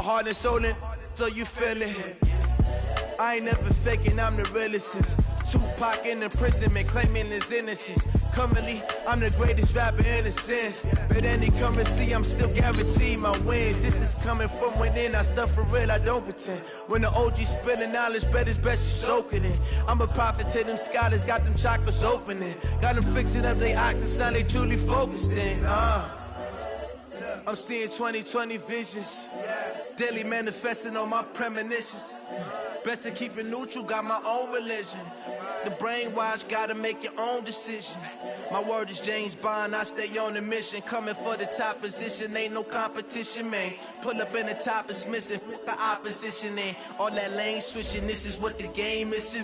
heart and soul in, so you feel it. I ain't never faking, I'm the realest since Tupac in imprisonment, claiming his innocence. Currently, I'm the greatest rapper in a sense. But any currency, I'm still guaranteed my wins. This is coming from within, I stuff for real, I don't pretend. When the OG spilling knowledge, bet it's best you soak it in. I'm a prophet to them scholars, got them chakras opening. Got them fixing up they octaves, now they truly focused in. I'm seeing 2020 visions, daily manifesting on my premonitions. Best to keep it neutral, got my own religion. The brainwash, gotta make your own decision. My word is James Bond, I stay on a mission. Coming for the top position, ain't no competition, man. Pull up in the top, it's missing, the opposition, and all that lane switching, this is what the game is.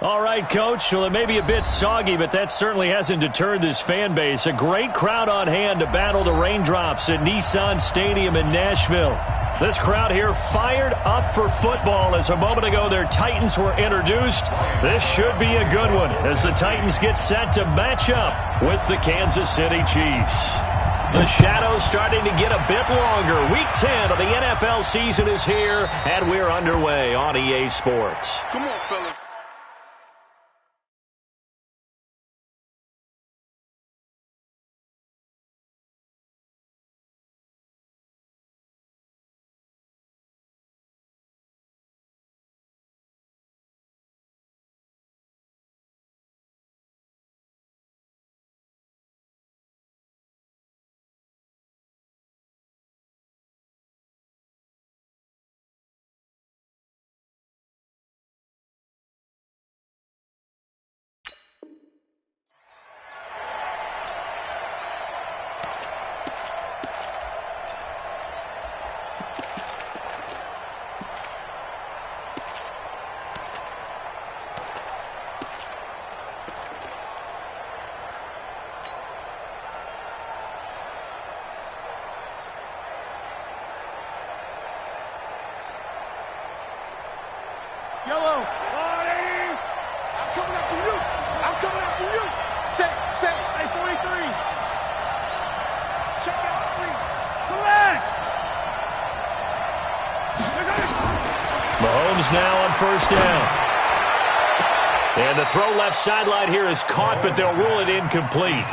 All right, Coach. Well, it may be a bit soggy, but that certainly hasn't deterred this fan base. A great crowd on hand to battle the raindrops at Nissan Stadium in Nashville. This crowd here fired up for football as a moment ago their Titans were introduced. This should be a good one as the Titans get set to match up with the Kansas City Chiefs. The shadows starting to get a bit longer. Week 10 of the NFL season is here, and we're underway on EA Sports. Come on, fellas. Yellow. I'm coming after you. I'm coming after you. Say. Hey, 43. Check out 3. Go back. Mahomes now on first down. And the throw left sideline here is caught, but they'll rule it incomplete.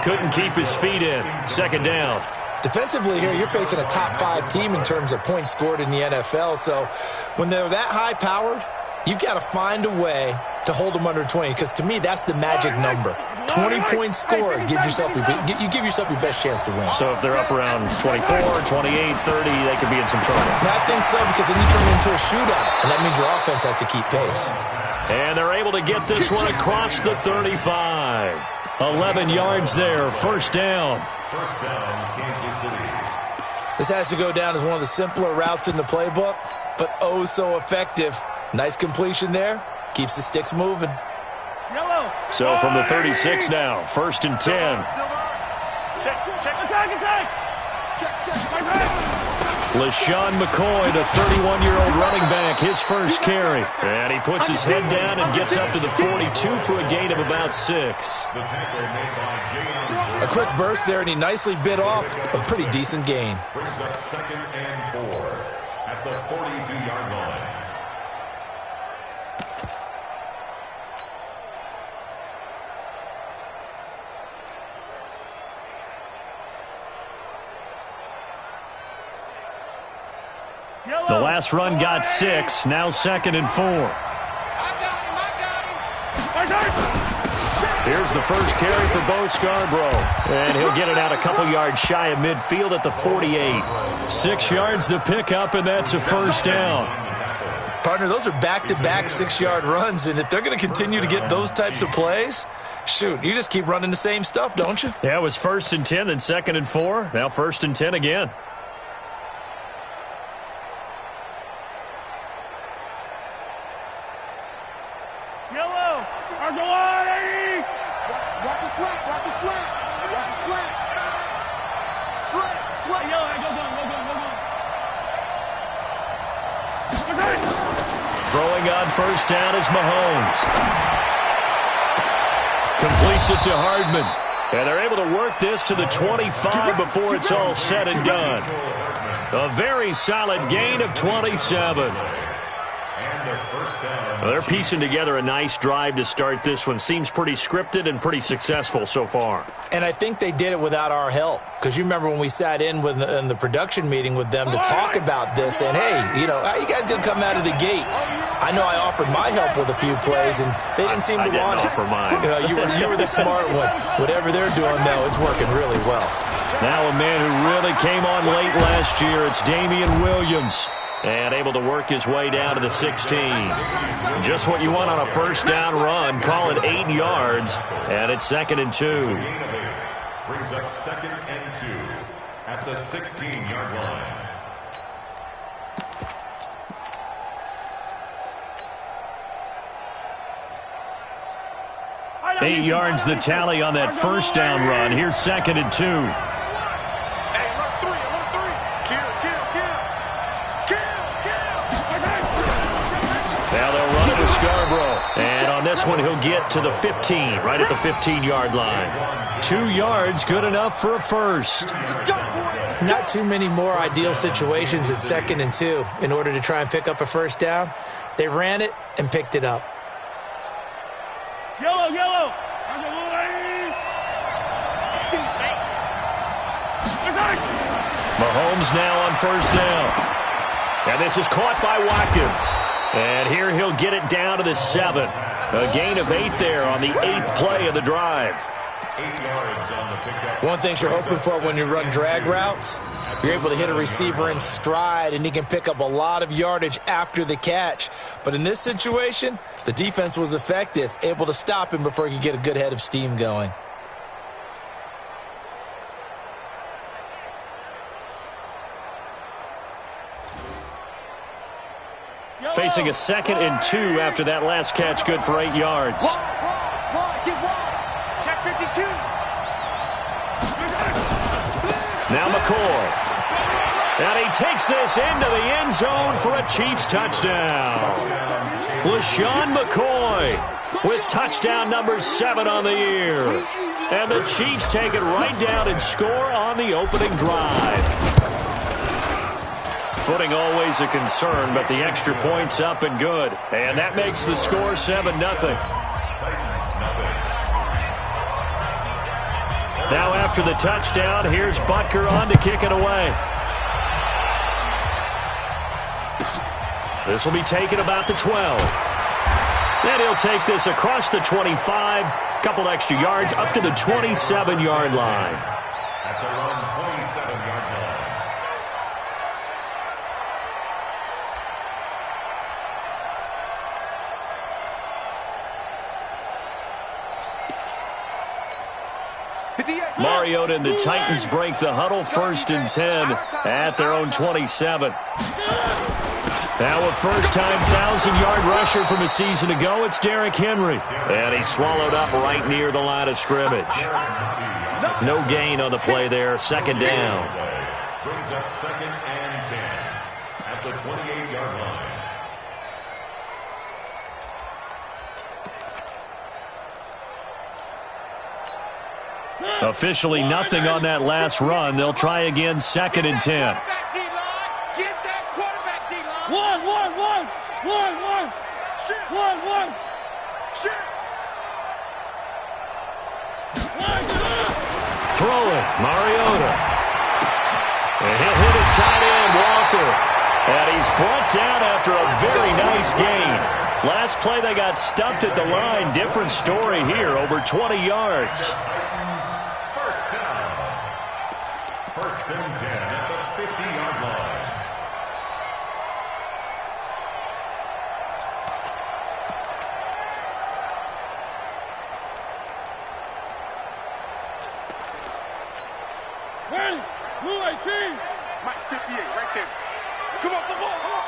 Couldn't keep his feet in. Second down. Defensively here, you're facing a top-5 team in terms of points scored in the NFL. So when they're that high-powered, you've got to find a way to hold them under 20, because to me, that's the magic number. 20 points scored gives yourself you give yourself your best chance to win. So if they're up around 24, 28, 30, they could be in some trouble. I think so, because then you turn it into a shootout, and that means your offense has to keep pace. And they're able to get this one across the 35. 11 yards there, first down. First down, Kansas City. This has to go down as one of the simpler routes in the playbook, but oh so effective. Nice completion there. Keeps the sticks moving. Yellow. So from the 36 now, first and 10. Check. Attack. LaShawn McCoy, the 31-year-old running back, his first carry. And he puts his head down and gets up to the 42 for a gain of about 6. The tackle made by J.R. A quick burst there, and he nicely bit off a pretty decent gain. Brings up 2nd and 4 at the 42-yard line. The last run got 6, now 2nd and 4. Here's the first carry for Bo Scarborough. And he'll get it out a couple yards shy of midfield at the 48. 6 yards the pickup, and that's a first down. Partner, those are back-to-back 6-yard runs, and if they're going to continue to get those types of plays, shoot, you just keep running the same stuff, don't you? Yeah, it was 1st and 10, then 2nd and 4. Now 1st and 10 again. Yellow. Argolani. Watch the slant. Slant. Yellow, go. Throwing on first down is Mahomes. Completes it to Hardman. And they're able to work this to the 25 before it's all said and done. A very solid gain of 27. Well, they're piecing together a nice drive to start this one. Seems pretty scripted and pretty successful so far. And I think they did it without our help. Because you remember when we sat in the production meeting with them to talk about this, and hey, you know, how you guys going to come out of the gate? I know I offered my help with a few plays, and they didn't seem to want it. I didn't offer mine. You were the smart one. Whatever they're doing, though, it's working really well. Now a man who really came on late last year, it's Damian Williams. And able to work his way down to the 16. Just what you want on a first down run. Call it 8 yards. And it's 2nd and 2. Brings up 2nd and 2 at the 16-yard line. Eight yards the tally on that first down run. Here's 2nd and 2. Now they'll run it to Scarborough. And on this one, he'll get to the 15, right at the 15-yard line. 2 yards, good enough for a first. Not too many more ideal situations at 2nd and 2 in order to try and pick up a first down. They ran it and picked it up. Yellow, yellow. Mahomes now on first down. And this is caught by Watkins. And here he'll get it down to the 7. A gain of 8 there on the 8th play of the drive. 8 yards on the pickup. One thing you're hoping for when you run drag routes, you're able to hit a receiver in stride, and he can pick up a lot of yardage after the catch. But in this situation, the defense was effective, able to stop him before he could get a good head of steam going. Facing a 2nd and 2 after that last catch, good for 8 yards. Check 52. Now McCoy. And he takes this into the end zone for a Chiefs touchdown. LaShawn McCoy with touchdown number 7 on the year. And the Chiefs take it right down and score on the opening drive. Footing always a concern, but the extra point's up and good. And that makes the score 7-0. Now after the touchdown, here's Butker on to kick it away. This will be taken about the 12. Then he'll take this across the 25, couple extra yards up to the 27-yard line. At their own 27-yard line. Mariota and the Titans break the huddle, 1st and 10 at their own 27. Now a first-time 1,000-yard rusher from a season ago, it's Derrick Henry. And he's swallowed up right near the line of scrimmage. No gain on the play there, 2nd down. Brings up 2nd and 10 at the 28-yard line. Officially nothing on that last run. They'll try again, 2nd and 10. Throwing, Mariota. And he'll hit his tight end, Walker. And he's brought down after a very nice gain. Last play they got stuffed at the line. Different story here, over 20 yards. First down. 1st and 10 at the 50-yard line. Hey, Blue 18. Mike 58, right there. Come on, come on, come on.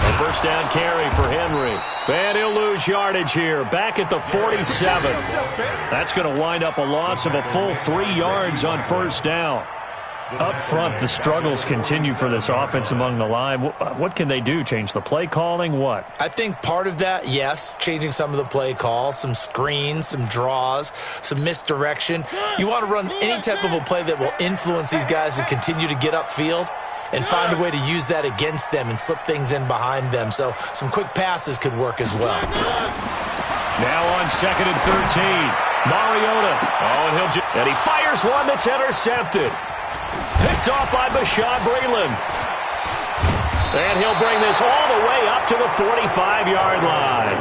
A first down carry for Henry. And he'll lose yardage here. Back at the 47. That's going to wind up a loss of a full 3 yards on first down. Up front, the struggles continue for this offense among the line. What can they do? Change the play calling? What? I think part of that, yes, changing some of the play calls, some screens, some draws, some misdirection. You want to run any type of a play that will influence these guys to continue to get upfield and find a way to use that against them and slip things in behind them. So some quick passes could work as well. Now on 2nd and 13. Mariota. And he fires one that's intercepted. Picked off by Bashaud Breeland. And he'll bring this all the way up to the 45-yard line.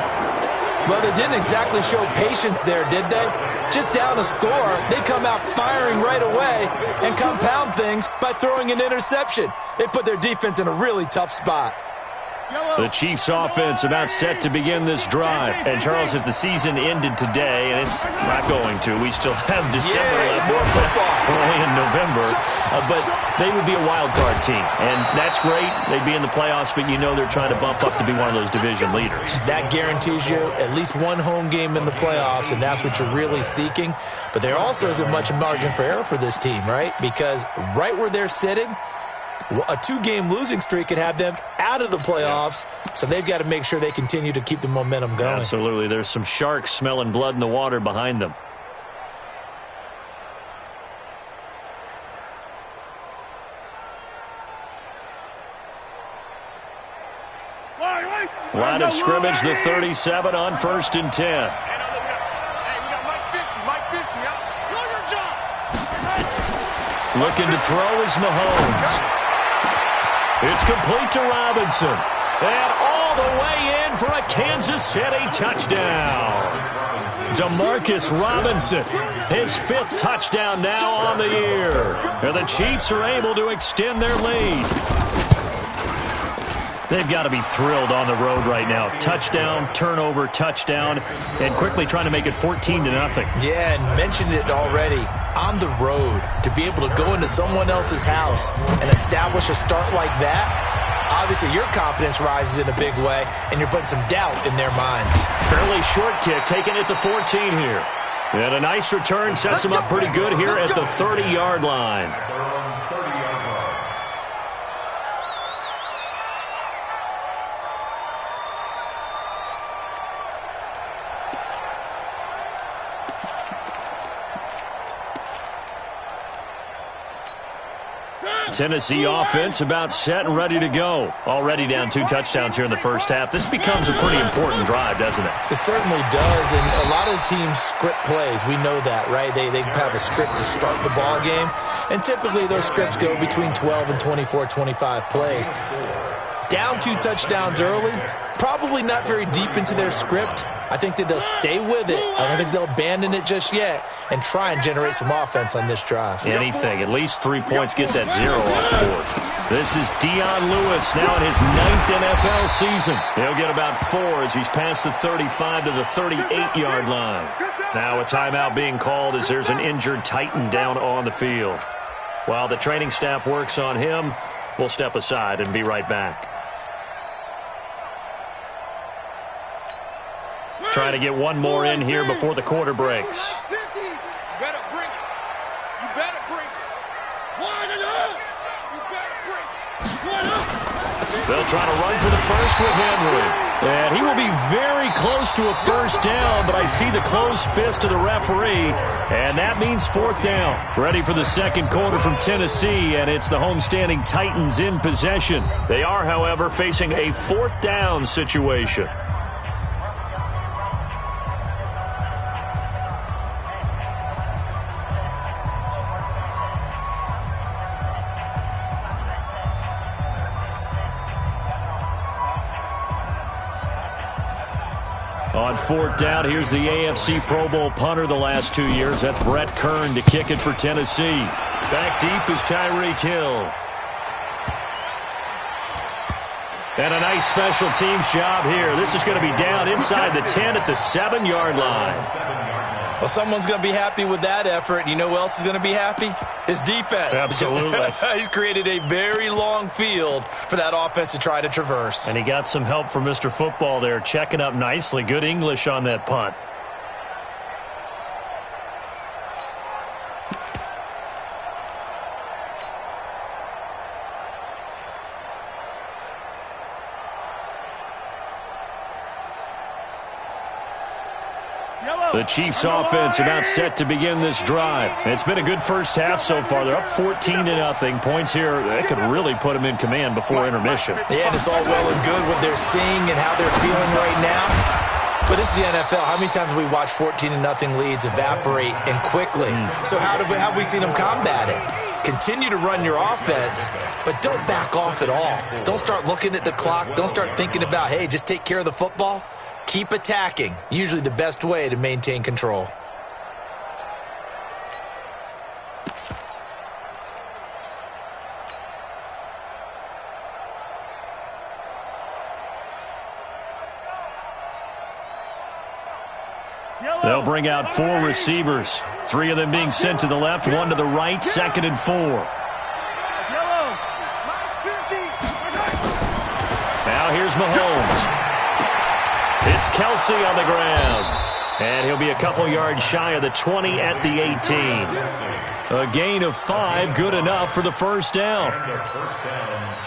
Well, they didn't exactly show patience there, did they? Just down a score, they come out firing right away and compound things by throwing an interception. They put their defense in a really tough spot. The Chiefs offense about set to begin this drive. And, Charles, if the season ended today, and it's not going to, we still have December left, more football. early in November, but they would be a wild card team. And that's great. They'd be in the playoffs, but you know they're trying to bump up to be one of those division leaders. That guarantees you at least one home game in the playoffs, and that's what you're really seeking. But there also isn't much margin for error for this team, right? Because right where they're sitting, a 2-game losing streak could have them out of the playoffs, so they've got to make sure they continue to keep the momentum going. Absolutely. There's some sharks smelling blood in the water behind them. Line of scrimmage, the 37 on 1st and 10. Looking to throw is Mahomes. It's complete to Robinson. And all the way in for a Kansas City touchdown. Demarcus Robinson, his 5th touchdown now on the year. And the Chiefs are able to extend their lead. They've got to be thrilled on the road right now. Touchdown, turnover, touchdown, and quickly trying to make it 14-0. Yeah, and mentioned it already. On the road, to be able to go into someone else's house and establish a start like that, obviously your confidence rises in a big way, and you're putting some doubt in their minds. Fairly short kick, taking it to 14 here. And a nice return sets them up pretty good here at the 30-yard line. Tennessee offense about set and ready to go. Already down 2 touchdowns here in the first half. This becomes a pretty important drive, doesn't it? It certainly does, and a lot of the teams script plays. We know that, right? They have a script to start the ball game, and typically those scripts go between 12 and 24, 25 plays. Down 2 touchdowns early, probably not very deep into their script. I think that they'll stay with it. I don't think they'll abandon it just yet and try and generate some offense on this drive. Anything. At least 3 points, get that 0 off the board. This is Dion Lewis now in his 9th NFL season. He'll get about 4 as he's past the 35 to the 38-yard line. Now a timeout being called as there's an injured Titan down on the field. While the training staff works on him, we'll step aside and be right back. Trying to get one more in here before the quarter breaks. You better bring it. You better bring it. Line it up. You better bring it. Line up. They'll try to run for the first with Henry. And he will be very close to a first down, but I see the closed fist of the referee, and that means 4th down. Ready for the second quarter from Tennessee, and it's the homestanding Titans in possession. They are, however, facing a 4th down situation. On 4th down, here's the AFC Pro Bowl punter the last 2 years. That's Brett Kern to kick it for Tennessee. Back deep is Tyreek Hill. And a nice special teams job here. This is going to be down inside the 10 at the 7-yard line. Well, someone's going to be happy with that effort. You know who else is going to be happy? His defense. Absolutely. He's created a very long field for that offense to try to traverse. And he got some help from Mr. Football there, checking up nicely. Good English on that punt. The Chiefs offense about set to begin this drive. It's been a good first half so far. They're up 14-0. Points here that could really put them in command before intermission. Yeah, and it's all well and good what they're seeing and how they're feeling right now. But this is the NFL. How many times have we watched 14-0 leads evaporate and quickly? So how have we seen them combat it? Continue to run your offense, but don't back off at all. Don't start looking at the clock. Don't start thinking about, hey, just take care of the football. Keep attacking. Usually the best way to maintain control. They'll bring out 4 receivers. 3 of them being sent to the left, 1 to the right, 2nd and 4. Now here's Mahomes. It's Kelsey on the ground. And he'll be a couple yards shy of the 20 at the 18. A gain of 5, good enough for the first down.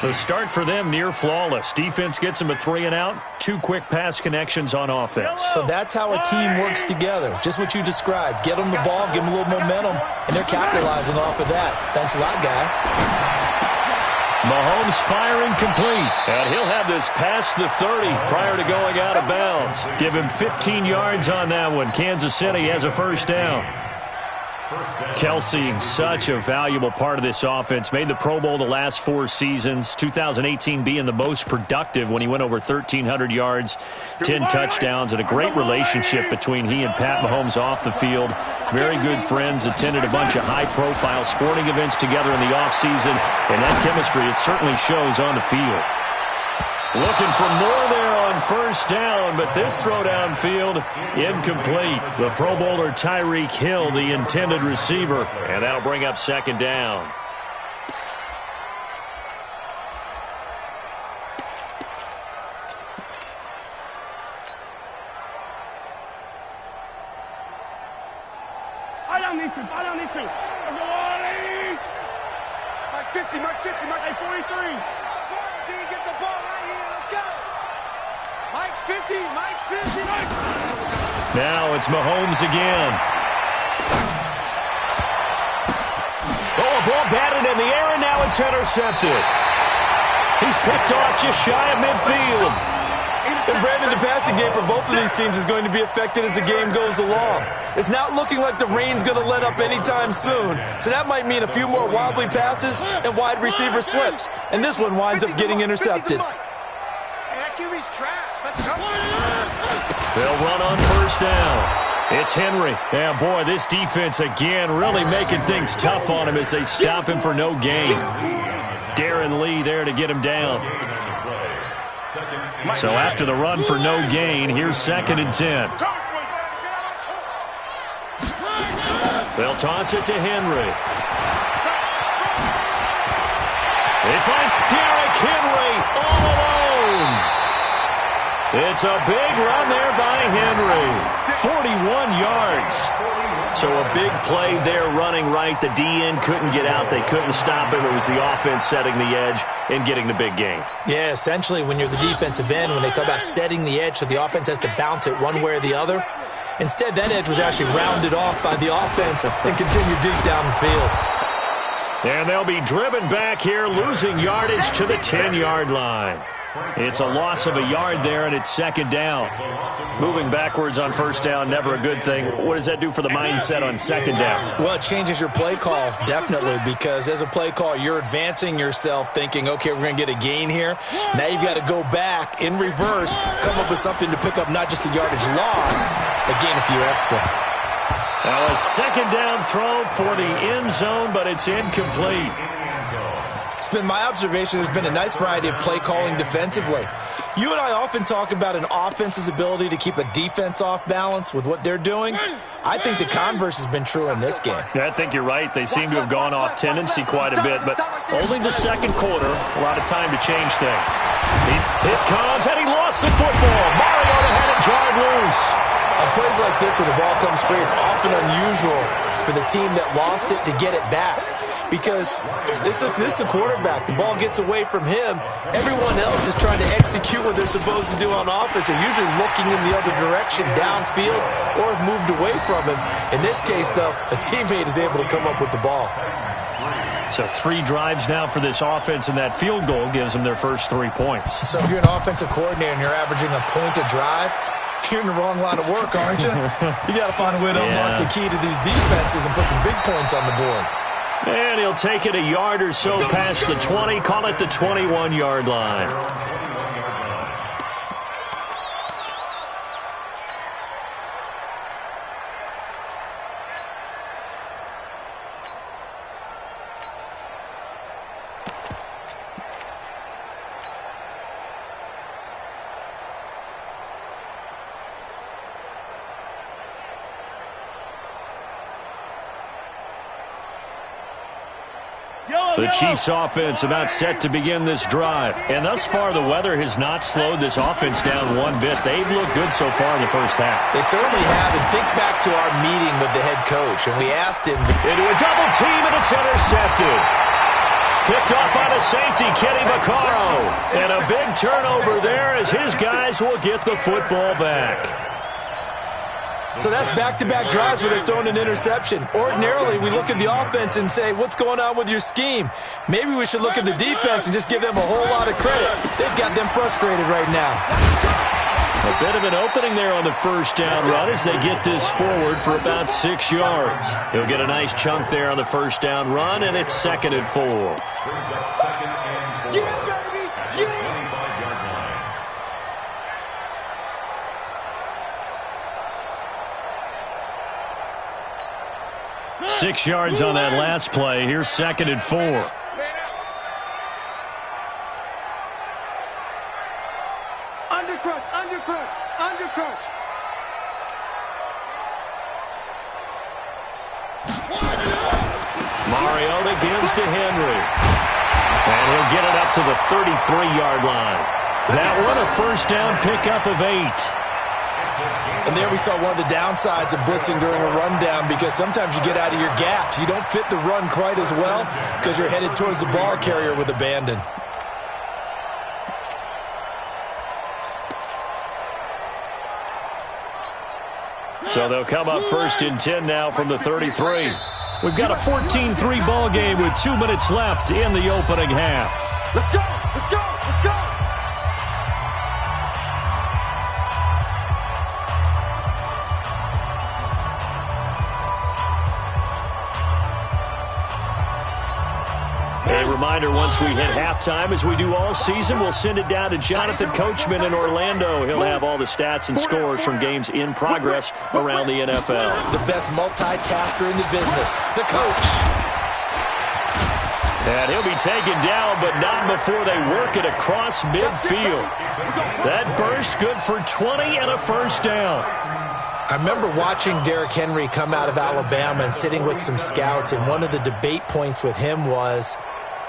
The start for them near flawless. Defense gets them a 3 and out. 2 quick pass connections on offense. So that's how a team works together. Just what you described. Get them the ball, give them a little momentum, and they're capitalizing off of that. Thanks a lot, guys. Mahomes firing complete. And he'll have this past the 30 prior to going out of bounds. Give him 15 yards on that one. Kansas City has a first down. Kelsey, such a valuable part of this offense. Made the Pro Bowl the last 4 seasons. 2018 being the most productive when he went over 1,300 yards, 10 touchdowns, and a great relationship between he and Pat Mahomes off the field. Very good friends. Attended a bunch of high-profile sporting events together in the offseason. And that chemistry, it certainly shows on the field. Looking for more there on first down, but this throw downfield, incomplete. The Pro Bowler Tyreek Hill, the intended receiver, and that'll bring up 2nd down. Fire down these two. Let's go, Ollie! Mark 50, Mark 43. Get the ball right here. Let's go. Mike's 50. Now it's Mahomes again. Oh, a ball batted in the air, and now it's intercepted. He's picked off just shy of midfield. And Brandon, the passing game for both of these teams is going to be affected as the game goes along. It's not looking like the rain's going to let up anytime soon. So that might mean a few more wobbly passes and wide receiver slips. And this one winds up getting intercepted. They'll run on first down. It's Henry. Yeah, boy, this defense again really making things tough on him as they stop him for no gain. Darren Lee there to get him down. So after the run for no gain, here's 2nd and 10. They'll toss it to Henry. He finds Derrick Henry all alone. It's a big run there by Henry. 41 yards. So a big play there running right. The DN couldn't get out. They couldn't stop him. It was the offense setting the edge and getting the big gain. Yeah, essentially when you're the defensive end, when they talk about setting the edge so the offense has to bounce it one way or the other, instead that edge was actually rounded off by the offense and continued deep down the field. And they'll be driven back here, losing yardage to the 10-yard line. It's a loss of a yard there, and it's 2nd down. Moving backwards on first down, never a good thing. What does that do for the mindset on 2nd down? Well, it changes your play call, definitely, because as a play call, you're advancing yourself thinking, okay, we're going to get a gain here. Now you've got to go back in reverse, come up with something to pick up not just the yardage lost, but gain a few extra. Now a 2nd down throw for the end zone, but it's incomplete. It's been my observation there's been a nice variety of play calling defensively. You and I often talk about an offense's ability to keep a defense off balance with what they're doing. I think the converse has been true in this game. Yeah, I think you're right. They seem to have gone off tendency quite a bit, but only the 2nd quarter, a lot of time to change things. It comes, and he lost the football. Mariota had it jarred loose. On plays like this where the ball comes free, it's often unusual for the team that lost it to get it back. Because this is a quarterback. The ball gets away from him. Everyone else is trying to execute what they're supposed to do on offense. They're usually looking in the other direction, downfield, or have moved away from him. In this case, though, a teammate is able to come up with the ball. So 3 drives now for this offense, and that field goal gives them their first 3 points. So if you're an offensive coordinator and you're averaging a point a drive, you're in the wrong line of work, aren't you? You got to find a way to unlock the key to these defenses and put some big points on the board. And he'll take it a yard or so past the 20, call it the 21-yard line. The Chiefs offense about set to begin this drive. And thus far, the weather has not slowed this offense down one bit. They've looked good so far in the first half. They certainly have. And think back to our meeting with the head coach. And we asked him. Into a double team, and it's intercepted. Picked off by the safety, Kenny Vaccaro. And a big turnover there as his guys will get the football back. So that's back-to-back drives where they're throwing an interception. Ordinarily, we look at the offense and say, what's going on with your scheme? Maybe we should look at the defense and just give them a whole lot of credit. They've got them frustrated right now. A bit of an opening there on the first down run as they get this forward for about 6 yards. He'll get a nice chunk there on the first down run, and it's 2nd and 4. Brings up 2nd and 4. Yeah, baby! Yeah! 25-yard line. 6 yards on that last play. Here's 2nd and 4. Undercrush, undercrush, undercrush. Mariota gives to Henry. And he'll get it up to the 33-yard line. That one a first down pickup of 8. And there we saw one of the downsides of blitzing during a rundown, because sometimes you get out of your gaps. You don't fit the run quite as well because you're headed towards the ball carrier with abandon. So they'll come up 1st and 10 now from the 33. We've got a 14-3 ball game with 2 minutes left in the opening half. Let's go, let's go, let's go. A reminder, once we hit halftime, as we do all season, we'll send it down to Jonathan Coachman in Orlando. He'll have all the stats and scores from games in progress around the NFL. The best multitasker in the business, the coach. And he'll be taken down, but not before they work it across midfield. That burst good for 20 and a first down. I remember watching Derrick Henry come out of Alabama and sitting with some scouts, and one of the debate points with him was,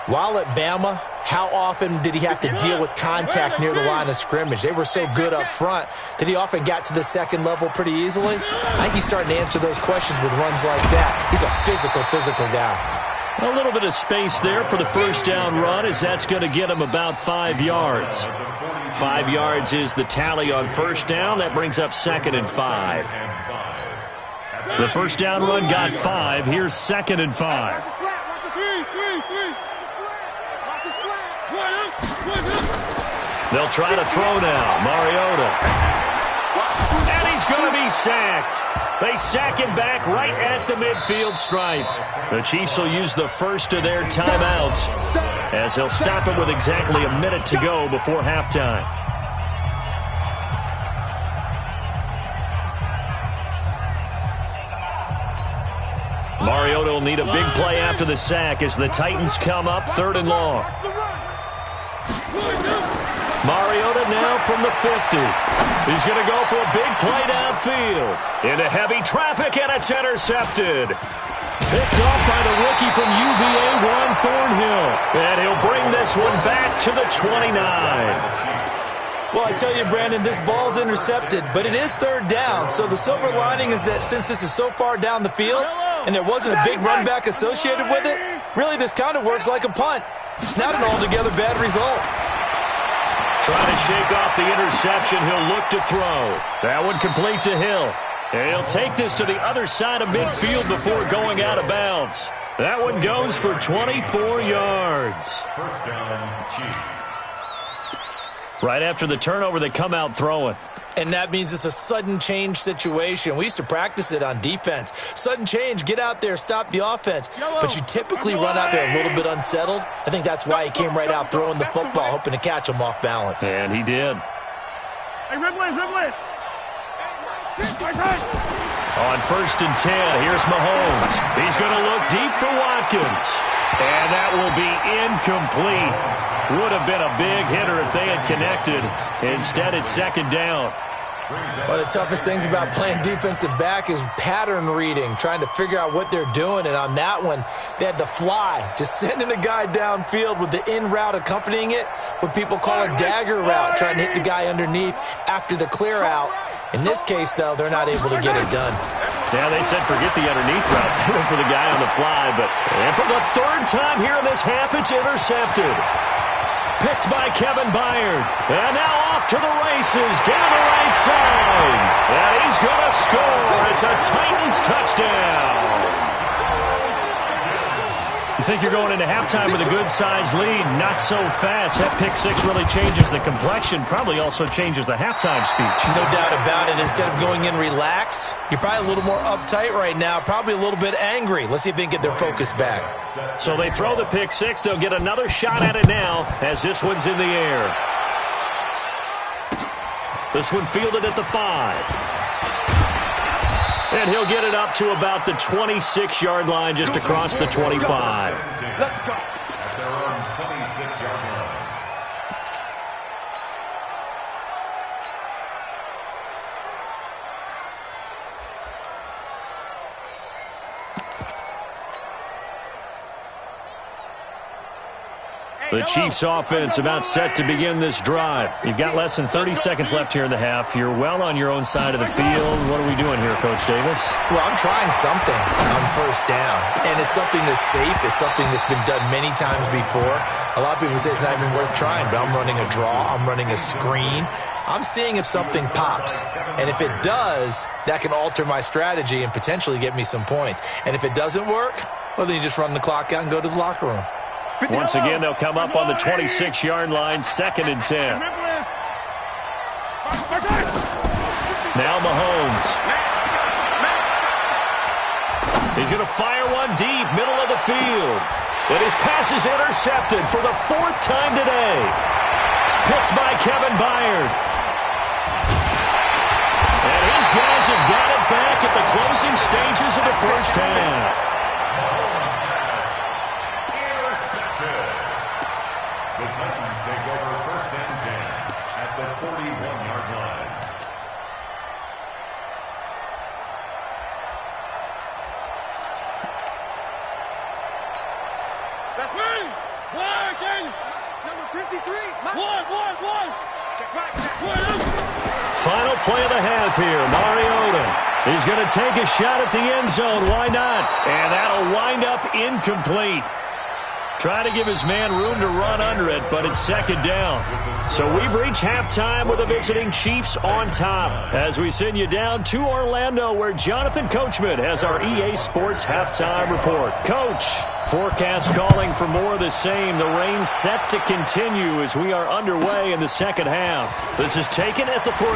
while at Bama, how often did he have to deal with contact near the line of scrimmage? They were so good up front that he often got to the second level pretty easily. I think he's starting to answer those questions with runs like that. He's a physical guy. A little bit of space there for the first down run, as that's going to get him about 5 yards. 5 yards is the tally on first down. That brings up 2nd and 5. The first down run got 5. Here's 2nd and 5. They'll try to throw now. Mariota. And he's going to be sacked. They sack him back right at the midfield stripe. The Chiefs will use the first of their timeouts, as they'll stop it with exactly a minute to go before halftime. Mariota will need a big play after the sack as the Titans come up 3rd and long. Mariota now from the 50. He's going to go for a big play downfield. Into heavy traffic, and it's intercepted. Picked off by the rookie from UVA, Juan Thornhill. And he'll bring this one back to the 29. Well, I tell you, Brandon, this ball's intercepted, but it is 3rd down. So the silver lining is that since this is so far down the field, and there wasn't a big run back associated with it, really this kind of works like a punt. It's not an altogether bad result. Trying to shake off the interception. He'll look to throw. That one complete to Hill. And he'll take this to the other side of midfield before going out of bounds. That one goes for 24 yards. First down, Chiefs. Right after the turnover, they come out throwing. And that means it's a sudden change situation. We used to practice it on defense. Sudden change, get out there, stop the offense. But you typically run out there a little bit unsettled. I think that's why he came right out throwing the football, hoping to catch him off balance. And he did. Hey, Ridley. On 1st and 10, here's Mahomes. He's going to look deep for Watkins. And that will be incomplete. Would have been a big hitter if they had connected. Instead, it's 2nd down. One of the toughest things about playing defensive back is pattern reading, trying to figure out what they're doing. And on that one, they had the fly, just sending a guy downfield with the in route accompanying it, what people call a dagger route, trying to hit the guy underneath after the clear out. In this case, though, they're not able to get it done. Yeah, they said forget the underneath route. They went for the guy on the fly. And for the 3rd time here in this half, it's intercepted. Picked by Kevin Byard. And now off to the races down the right side. And he's going to score. It's a Titans touchdown. You think you're going into halftime with a good-sized lead. Not so fast. That pick six really changes the complexion. Probably also changes the halftime speech. No doubt about it. Instead of going in relaxed, you're probably a little more uptight right now. Probably a little bit angry. Let's see if they can get their focus back. So they throw the pick six. They'll get another shot at it now as this one's in the air. This one fielded at the 5. And he'll get it up to about the 26-yard line, just across the 25. Let's go. At their own 26-yard line. The Chiefs offense about set to begin this drive. You've got less than 30 seconds left here in the half. You're well on your own side of the field. What are we doing here, Coach Davis? Well, I'm trying something on 1st down. And it's something that's safe. It's something that's been done many times before. A lot of people say it's not even worth trying, but I'm running a draw. I'm running a screen. I'm seeing if something pops. And if it does, that can alter my strategy and potentially get me some points. And if it doesn't work, well, then you just run the clock out and go to the locker room. Once again, they'll come up on the 26-yard line, 2nd and 10. Now Mahomes. He's going to fire one deep, middle of the field. And his pass is intercepted for the 4th time today. Picked by Kevin Byard. And his guys have got it back at the closing stages of the 1st half. The Titans take over 1st and 10 at the 41-yard line. That's me. Working. Number 53. One. Check back. Final play of the half here. Mariota. He's going to take a shot at the end zone. Why not? And that'll wind up incomplete. Trying to give his man room to run under it, but it's 2nd down. So we've reached halftime with the visiting Chiefs on top as we send you down to Orlando, where Jonathan Coachman has our EA Sports halftime report. Coach, forecast calling for more of the same. The rain set to continue as we are underway in the 2nd half. This is taken at the 3.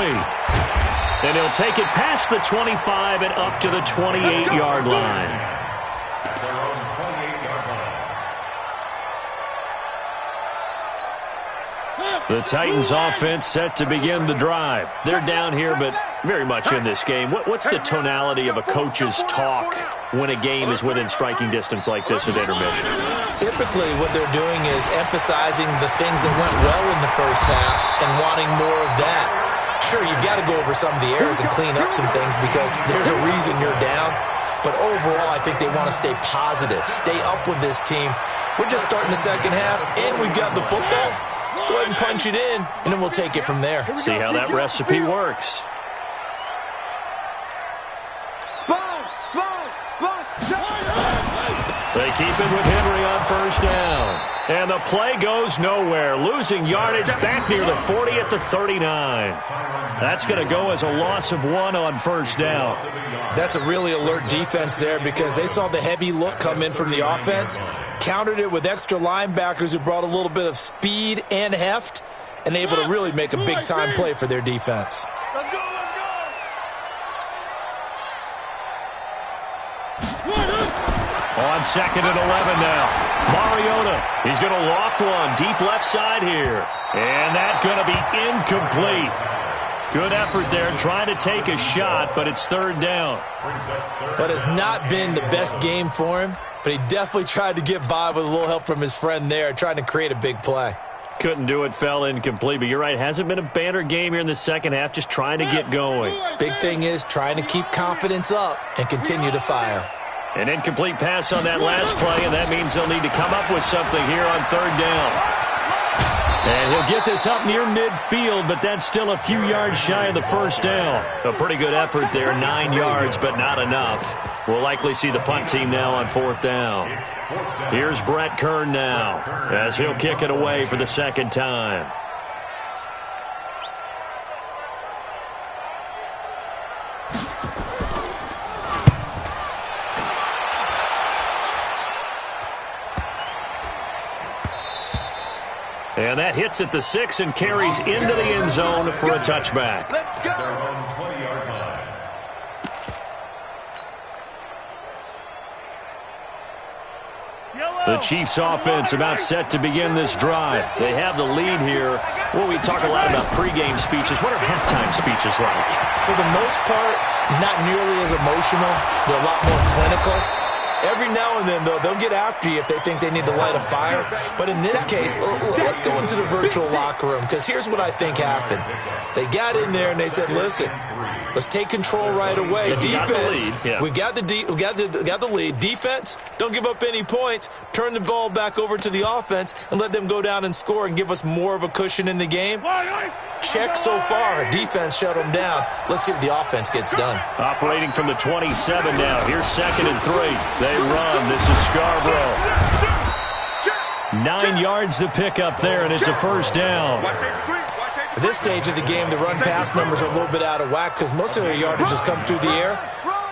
And he'll take it past the 25 and up to the 28-yard line. The Titans offense set to begin the drive. They're down here, but very much in this game. What's the tonality of a coach's talk when a game is within striking distance like this at intermission? Typically, what they're doing is emphasizing the things that went well in the 1st half and wanting more of that. Sure, you've got to go over some of the errors and clean up some things because there's a reason you're down. But overall, I think they want to stay positive, stay up with this team. We're just starting the 2nd half, and we've got the football. Let's go ahead and punch it in, and then we'll take it from there. See how that recipe works. Sponge. keeping with Henry on first down. And the play goes nowhere. Losing yardage back near the 40 at the 39. That's going to go as a loss of 1 on first down. That's a really alert defense there because they saw the heavy look come in from the offense, countered it with extra linebackers who brought a little bit of speed and heft, and able to really make a big-time play for their defense. Let's go, let's go. On 2nd and 11 now. Mariota, he's going to loft one deep left side here. And that's going to be incomplete. Good effort there trying to take a shot, but it's 3rd down. But it's not been the best game for him, but he definitely tried to get by with a little help from his friend there, trying to create a big play. Couldn't do it, fell incomplete, but you're right, hasn't been a banner game here in the second half, just trying to get going. Big thing is trying to keep confidence up and continue to fire. An incomplete pass on that last play, and that means they'll need to come up with something here on 3rd down. And he'll get this up near midfield, but that's still a few yards shy of the first down. A pretty good effort there, 9 yards, but not enough. We'll likely see the punt team now on 4th down. Here's Brett Kern now, as he'll kick it away for the 2nd time. And that hits at the 6 and carries into the end zone for a touchback. Let's go. They're on 20-yard line. The Chiefs offense about set to begin this drive. They have the lead here. Well, we talk a lot about pregame speeches. What are halftime speeches like? For the most part, not nearly as emotional. They're a lot more clinical. Every now and then, though, they'll get after you if they think they need to light a fire. But in this case, let's go into the virtual locker room, because here's what I think happened. They got in there and they said, listen, let's take control right away. Defense, we got the lead. Defense, don't give up any points. Turn the ball back over to the offense and let them go down and score and give us more of a cushion in the game. Check so far. Defense shut them down. Let's see if the offense gets done. Operating from the 27 now. Here's 2nd and 3. They run. This is Scarborough. 9 yards to pick up there, and it's a first down. At this stage of the game, the run-pass numbers are a little bit out of whack because most of their yardage has come through the air.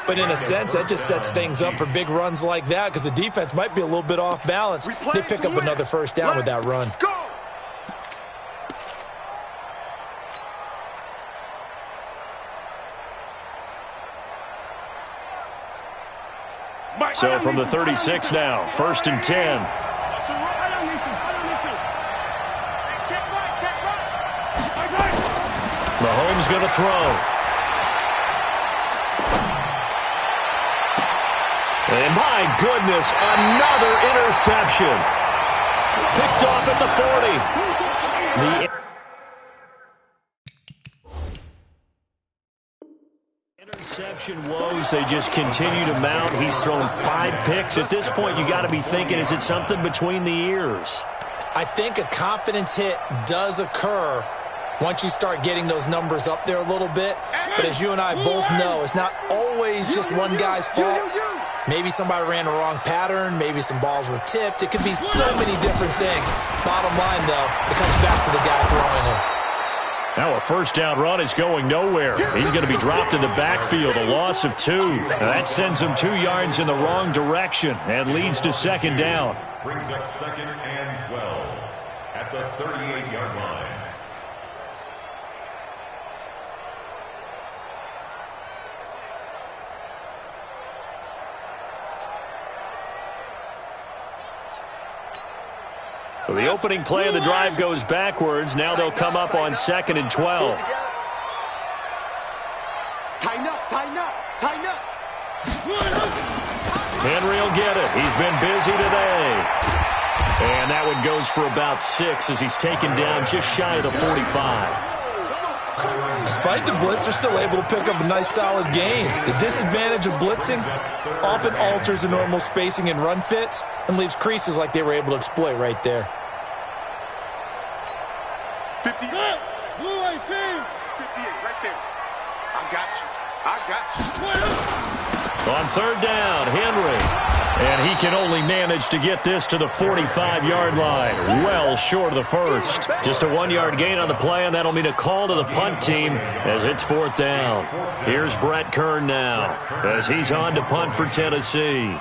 But in a sense, that just sets things up for big runs like that because the defense might be a little bit off balance. They pick up another first down with that run. So from the 36 now, 1st and 10. Mahomes going to throw. And my goodness, another interception. Picked off at the 40. Interception woes, they just continue to mount. He's thrown 5 picks. At this point, you got to be thinking, is it something between the ears? I think a confidence hit does occur once you start getting those numbers up there a little bit. But as you and I both know, it's not always just one guy's fault. Maybe somebody ran the wrong pattern. Maybe some balls were tipped. It could be so many different things. Bottom line, though, it comes back to the guy throwing it. Now a first down run is going nowhere. He's going to be dropped in the backfield, a loss of 2. That sends him 2 yards in the wrong direction and leads to 2nd down. Brings up 2nd and 12 at the 38-yard line. So the opening play of the drive goes backwards. Now they'll come up on 2nd and 12. Tighten up, tighten up, tighten up. Henry will get it. He's been busy today. And that one goes for about 6 as he's taken down just shy of the 45. Despite the blitz, they're still able to pick up a nice, solid gain. The disadvantage of blitzing often alters the normal spacing and run fits and leaves creases like they were able to exploit right there. 50. Blue 18. 58 right there. I got you. I got you. On 3rd down, Henry. And he can only manage to get this to the 45-yard line. Well short of the first. Just a 1-yard gain on the play, and that'll mean a call to the punt team as it's 4th down. Here's Brett Kern now as he's on to punt for Tennessee.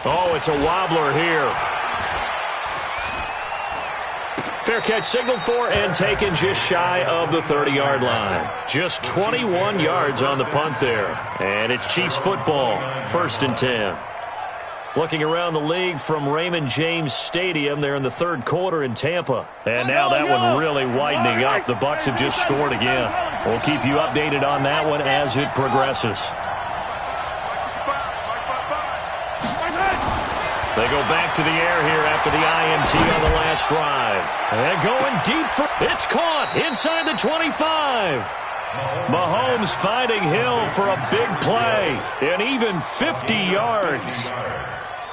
Oh, it's a wobbler here. Fair catch signaled for and taken just shy of the 30-yard line. Just 21 yards on the punt there. And it's Chiefs football, 1st and 10. Looking around the league from Raymond James Stadium, they're in the 3rd quarter in Tampa. And now that one really widening up. The Bucs have just scored again. We'll keep you updated on that one as it progresses. They go back to the air here after the INT on the last drive. And going deep for... It's caught inside the 25. Mahomes finding Hill for a big play. And even 50 yards.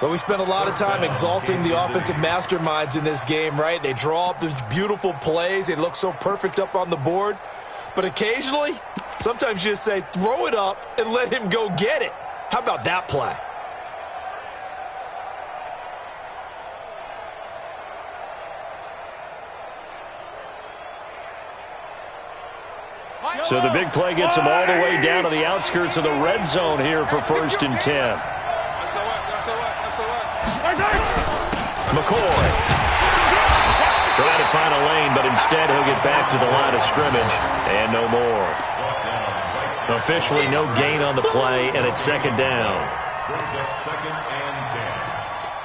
Well, we spent a lot of time exalting the offensive masterminds in this game, right? They draw up these beautiful plays. They look so perfect up on the board. But occasionally, sometimes you just say, throw it up and let him go get it. How about that play? So the big play gets him all the way down to the outskirts of the red zone here for 1st and 10. McCoy. Trying to find a lane, but instead he'll get back to the line of scrimmage and no more. Officially no gain on the play, and it's 2nd down. Brings up 2nd and 10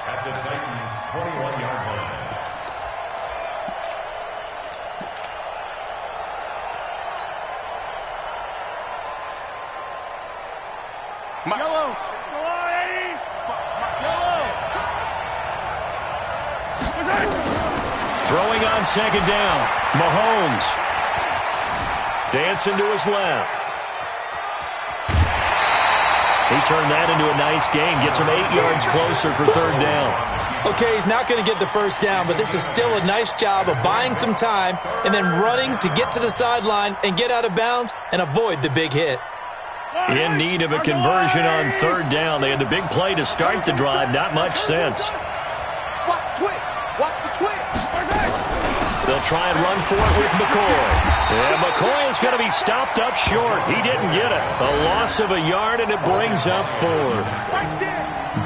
at the Titans' 21-yard line. Yellow. Throwing on 2nd down. Mahomes. Dancing to his left. He turned that into a nice gain. Gets him 8 yards closer for 3rd down. Okay, he's not going to get the first down, but this is still a nice job of buying some time and then running to get to the sideline and get out of bounds and avoid the big hit. In need of a conversion on 3rd down. They had the big play to start the drive. Not much sense. Watch the twitch. Watch the twitch. They'll try and run for it with McCoy. And McCoy is going to be stopped up short. He didn't get it. A loss of a yard, and it brings up 4th.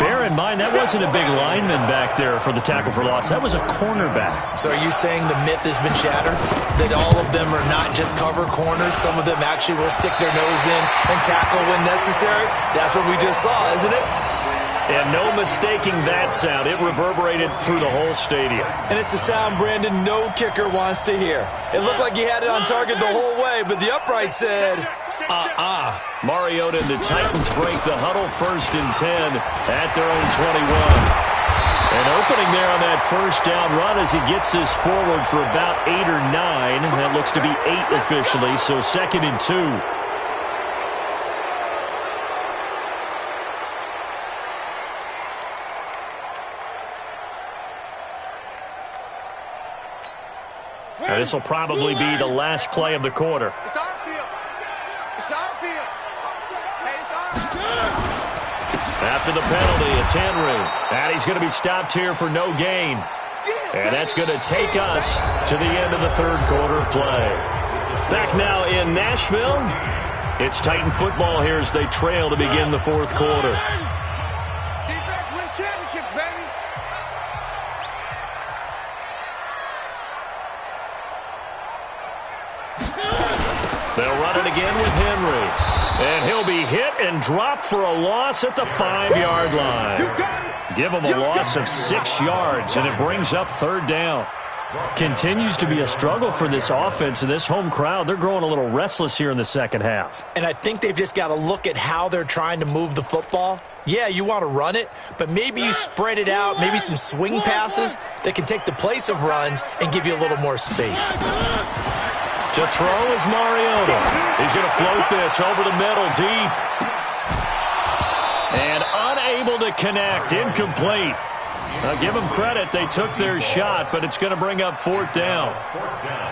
Bear in mind, that wasn't a big lineman back there for the tackle for loss. That was a cornerback. So are you saying the myth has been shattered? That all of them are not just cover corners? Some of them actually will stick their nose in and tackle when necessary? That's what we just saw, isn't it? And no mistaking that sound. It reverberated through the whole stadium. And it's the sound, Brandon, no kicker wants to hear. It looked like he had it on target the whole way, but the upright said, Mariota and the Titans break the huddle 1st and 10 at their own 21. And opening there on that 1st down run as he gets this forward for about 8 or 9. That looks to be 8 officially, so 2nd and 2. This will probably be the last play of the quarter. It's our field. It's our field. Hey, it's our After the penalty, it's Henry. And he's going to be stopped here for no gain. And that's going to take us to the end of the 3rd quarter play. Back now in Nashville. It's Titan football here as they trail to begin the 4th quarter. defense wins championships, baby. They'll run it again with Henry. And he'll be hit and dropped for a loss at the 5-yard line. Give him a loss of 6 yards, and it brings up 3rd down. Continues to be a struggle for this offense and this home crowd. They're growing a little restless here in the 2nd half. And I think they've just got to look at how they're trying to move the football. Yeah, you want to run it, but maybe you spread it out, maybe some swing passes that can take the place of runs and give you a little more space. To throw is Mariota. He's going to float this over the middle deep. And unable to connect. Incomplete. Now give them credit. They took their shot, but it's going to bring up fourth down.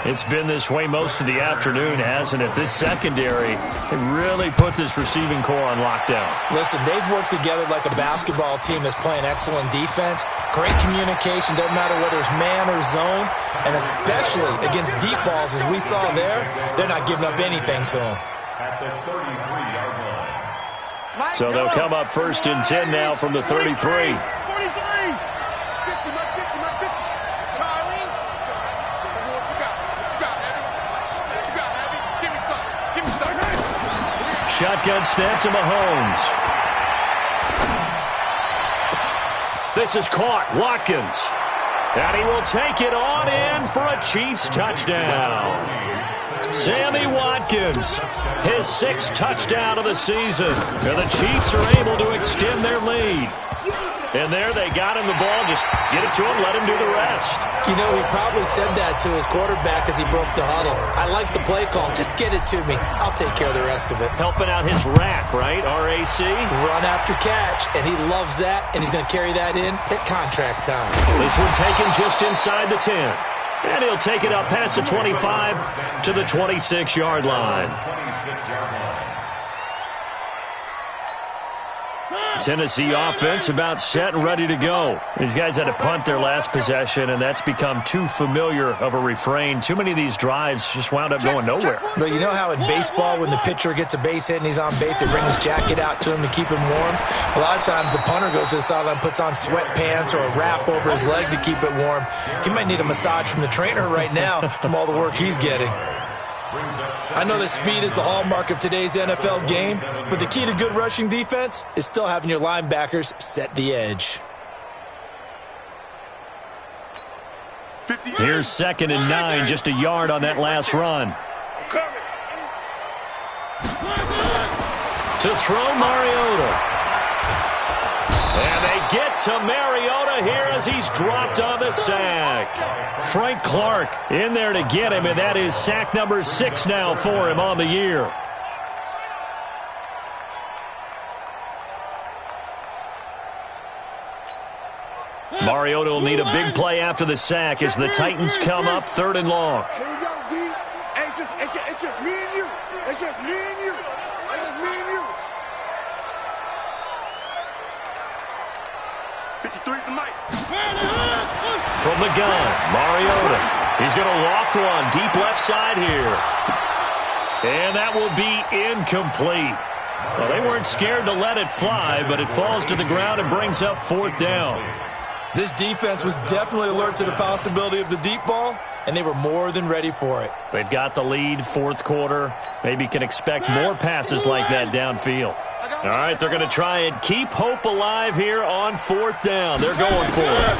It's been this way most of the afternoon, hasn't it? This secondary, they really put this receiving core on lockdown. Listen, they've worked together like a basketball team that's playing excellent defense. Great communication, doesn't matter whether it's man or zone. And especially against deep balls, as we saw there, they're not giving up anything to them. At the 33-yard line. So they'll come up first and 10 now from the 33. 43. 50, Mike 50, Mike 50. It's Charlie. Let's go, Abby. Let me know what you got. What you got, Abby? What you got, Abby? Give me something. Give me something. Shotgun snap to Mahomes. This is caught. Watkins. And he will take it on in for a Chiefs touchdown. Sammy Watkins, his 6th touchdown of the season. And the Chiefs are able to extend their lead. And there they got him the ball. Just get it to him, let him do the rest. You know, he probably said that to his quarterback as he broke the huddle. I like the play call. Just get it to me. I'll take care of the rest of it. Helping out his rack, right? RAC. Run after catch, and he loves that, and he's going to carry that in at contract time. This one taken just inside the 10. And he'll take it up past the 25 to the 26-yard line. 26-yard line. Tennessee offense about set and ready to go. These guys had to punt their last possession, and that's become too familiar of a refrain. Too many of these drives just wound up going nowhere. But you know how in baseball, when the pitcher gets a base hit and he's on base, they bring his jacket out to him to keep him warm? A lot of times the punter goes to the sideline, puts on sweatpants or a wrap over his leg to keep it warm. He might need a massage from the trainer right now from all the work he's getting. I know that speed is the hallmark of today's NFL game, but the key to good rushing defense is still having your linebackers set the edge. Here's 2nd and 9, just a yard on that last run. To throw Mariota. And they get to Mariota here as he's dropped on the sack. Frank Clark in there to get him, and that is sack number 6 now for him on the year. Mariota will need a big play after the sack as the Titans come up 3rd and long. Here we go, D. Hey, it's just me and you. It's just me and you. It's just me and you. 53 the mic. From the gun, Mariota. He's going to loft one deep left side here. And that will be incomplete. Well, they weren't scared to let it fly, but it falls to the ground and brings up 4th down. This defense was definitely alert to the possibility of the deep ball, and they were more than ready for it. They've got the lead, 4th quarter. Maybe can expect more passes like that downfield. All right, they're going to try and keep hope alive here on 4th down. They're going for it.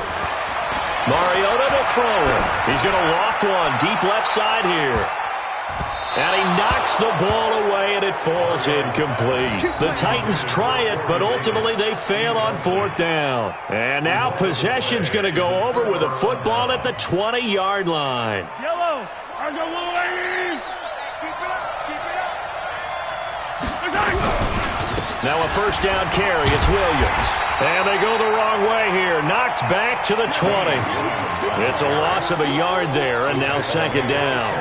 Mariota to throw it. He's going to loft one deep left side here. And he knocks the ball away, and it falls incomplete. The Titans try it, but ultimately they fail on 4th down. And now possession's going to go over with a football at the 20-yard line. Yellow. I go away. Keep it up. Now a 1st down carry. It's Williams. And they go the wrong way here. Knocked back to the 20. It's a loss of a yard there, and now 2nd down.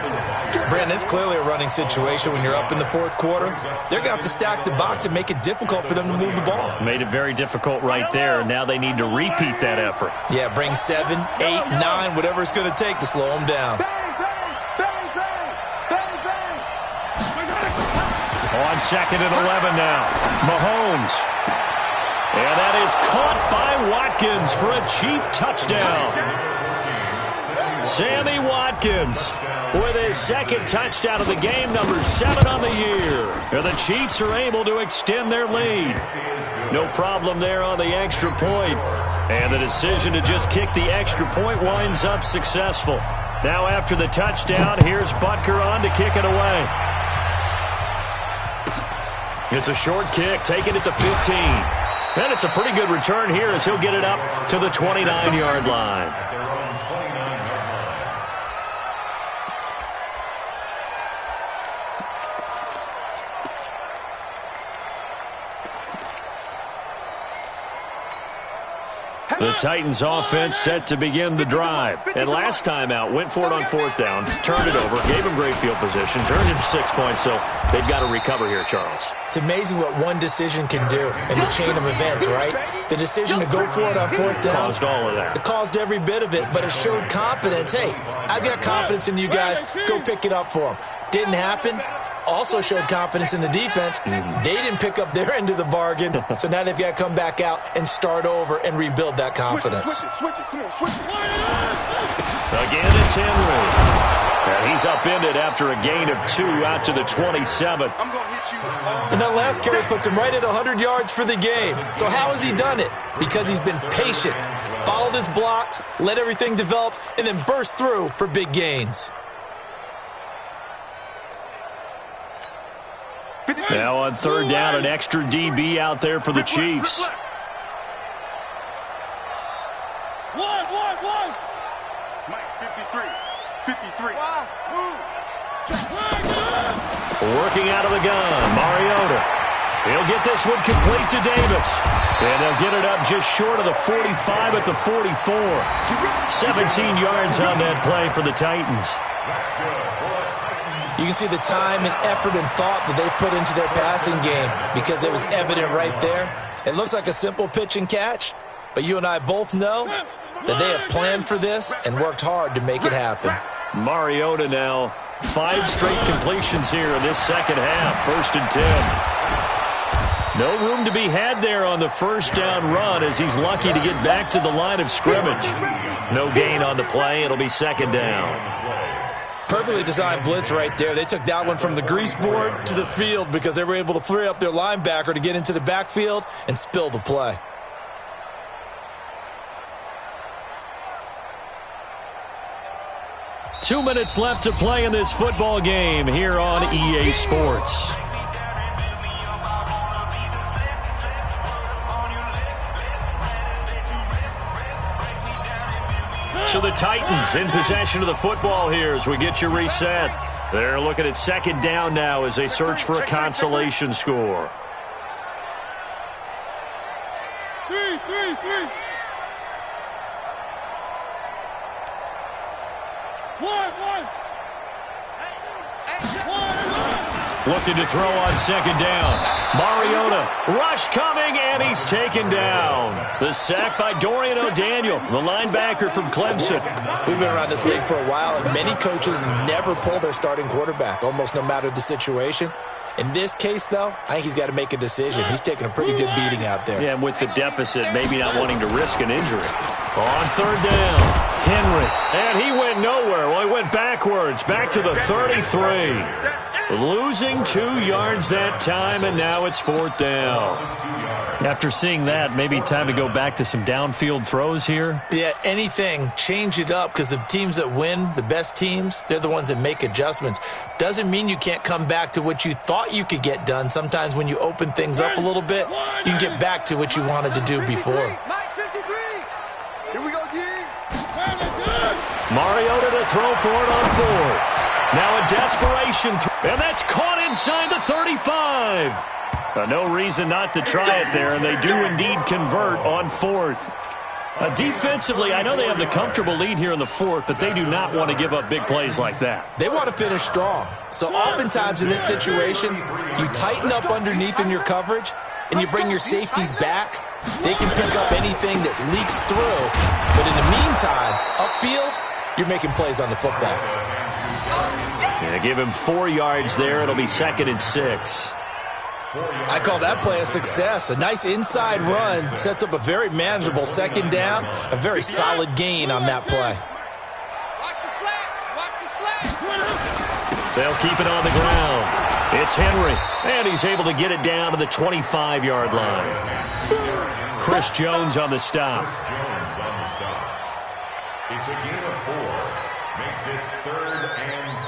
Brandon, it's clearly a running situation when you're up in the 4th quarter. They're going to have to stack the box and make it difficult for them to move the ball. Made it very difficult right there. Now they need to repeat that effort. Yeah, bring 7, 8, 9, whatever it's going to take to slow them down. On 2nd and 11 now. Mahomes. And that is caught by Watkins for a Chief touchdown. Sammy Watkins with his 2nd touchdown of the game, number 7 on the year. And the Chiefs are able to extend their lead. No problem there on the extra point. And the decision to just kick the extra point winds up successful. Now after the touchdown, here's Butker on to kick it away. It's a short kick, taking it to 15. And it's a pretty good return here as he'll get it up to the 29-yard line. The Titans offense set to begin the drive. And last time out, went for it on fourth down, turned it over, gave them great field position, turned it to 6 points, so they've got to recover here, Charles. It's amazing what one decision can do in the chain of events, right? The decision to go for it on fourth down. Caused all of that. It caused every bit of it, but it showed confidence. Hey, I've got confidence in you guys. Go pick it up for them. Didn't happen. Also showed confidence in the defense. They didn't pick up their end of the bargain, so now they've got to come back out and start over and rebuild that confidence. Switch it. Come on, switch it. Again, it's Henry. And he's upended after a gain of 2 out to the 27. I'm going to hit you. And that last carry puts him right at 100 yards for the game. So how has he done it? Because he's been patient, followed his blocks, let everything develop, and then burst through for big gains. Now on third down, an extra DB out there for the Chiefs. Mike, 53. Working out of the gun, Mariota. He'll get this one complete to Davis. And they'll get it up just short of the 45 at the 44. 17 yards on that play for the Titans. You can see the time and effort and thought that they've put into their passing game because it was evident right there. It looks like a simple pitch and catch, but you and I both know that they have planned for this and worked hard to make it happen. Mariota now, 5 straight completions here in this second half, 1st and 10. No room to be had there on the first down run as he's lucky to get back to the line of scrimmage. No gain on the play. It'll be second down. Perfectly designed blitz right there. They took that one from the grease board to the field because they were able to free up their linebacker to get into the backfield and spill the play. Two minutes left to play in this football game here on EA Sports. So the Titans in possession of the football here as we get you reset. They're looking at second down now as they search for a consolation score. 3. Looking to throw on second down. Mariota, rush coming, and he's taken down. The sack by Dorian O'Daniel, the linebacker from Clemson. We've been around this league for a while, and many coaches never pull their starting quarterback, almost no matter the situation. In this case, though, I think he's got to make a decision. He's taking a pretty good beating out there. Yeah, and with the deficit, maybe not wanting to risk an injury. On third down, Henry, and he went nowhere. Well, he went backwards, back to the 33. Losing 2 yards that time, and now it's fourth down. After seeing that, maybe time to go back to some downfield throws here. Yeah, anything. Change it up because the teams that win, the best teams, they're the ones that make adjustments. Doesn't mean you can't come back to what you thought you could get done. Sometimes when you open things up a little bit, you can get back to what you wanted to do before. Mike, 53. Here we go, G. Mariota to throw for it on fourth. Now a desperation, and that's caught inside the 35. No reason not to try it there, and they do indeed convert on fourth. Defensively, I know they have the comfortable lead here in the fourth, but they do not want to give up big plays like that. They want to finish strong. So oftentimes in this situation, you tighten up underneath in your coverage, and you bring your safeties back. They can pick up anything that leaks through. But in the meantime, upfield, you're making plays on the football. Yeah, give him 4 yards there. It'll be 2nd and 6. I call that play a success. A nice inside run sets up a very manageable second down. A very solid gain on that play. Watch the slats. They'll keep it on the ground. It's Henry, and he's able to get it down to the 25-yard line. Chris Jones on the stop. It's a gain of 4. Makes it 3rd and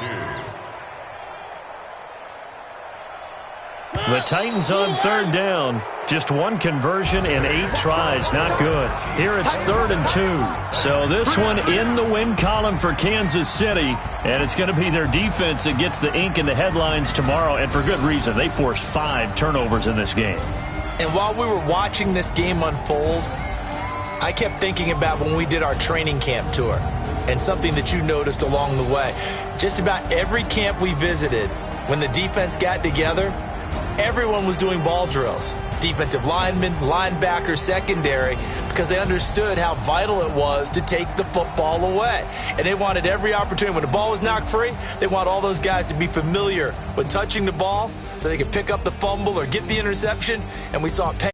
2. The Titans on third down. Just 1 conversion in 8 tries. Not good. Here it's 3rd and 2. So this one in the win column for Kansas City. And it's going to be their defense that gets the ink in the headlines tomorrow. And for good reason. They forced 5 turnovers in this game. And while we were watching this game unfold, I kept thinking about when we did our training camp tour and something that you noticed along the way. Just about every camp we visited, when the defense got together, everyone was doing ball drills. Defensive linemen, linebackers, secondary, because they understood how vital it was to take the football away. And they wanted every opportunity. When the ball was knocked free, they want all those guys to be familiar with touching the ball so they could pick up the fumble or get the interception. And we saw it pay